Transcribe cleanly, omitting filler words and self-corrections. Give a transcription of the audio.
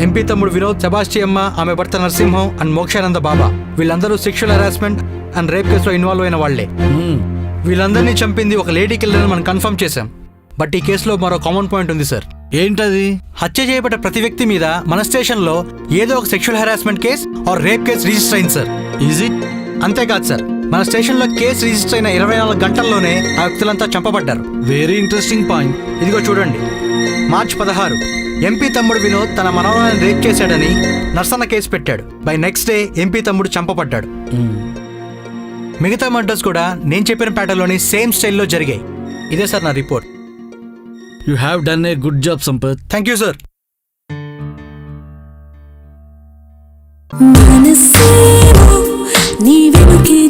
MP తమ్ముడు వినోద్, సెబాస్టియమ్మ, ఆమె భర్త నరసింహం అండ్ మోక్షానంద బాబా వీళ్ళందరూ సెక్షువల్ హెరాస్మెంట్ అండ్ రేప్ కేసులో ఇన్వాల్వ్ అయిన వాళ్లే. వీళ్ళందరినీ చంపింది ఒక లేడీ కిల్లర్ మనం కన్ఫర్మ్ చేశాం. బట్ ఈ కేసులో మరో కామన్ పాయింట్ ఉంది సార్. ఏంటది? హత్య చేయబడ్డ ప్రతి వ్యక్తి మీద మన స్టేషన్లో ఏదో ఒక sexual harassment case or rape case register అయింది సార్. Is it? అంతేకాదు సార్, మన స్టేషన్లో కేసు రిజిస్టర్ అయిన 24 గంటల్లోనే ఆ వ్యక్తులంతా చంపబడ్డారు. Very interesting point. ఇదిగో చూడండి, మార్చి 16 ఎంపీ తమ్ముడు వినోద్ తన మనవరాలను రేప్ చేశాడని నర్సన్న కేసు పెట్టాడు. బై నెక్స్ట్ డే ఎంపీ తమ్ముడు చంపబడ్డాడు. మిగతా మర్డర్స్ కూడా నేను చెప్పిన ప్యాటర్న్లోని సేమ్ స్టైల్లో జరిగాయి. ఇదే సార్ నా report. You have done a good job Sampath. Thank you sir. మనసేమో నీ వెనుకే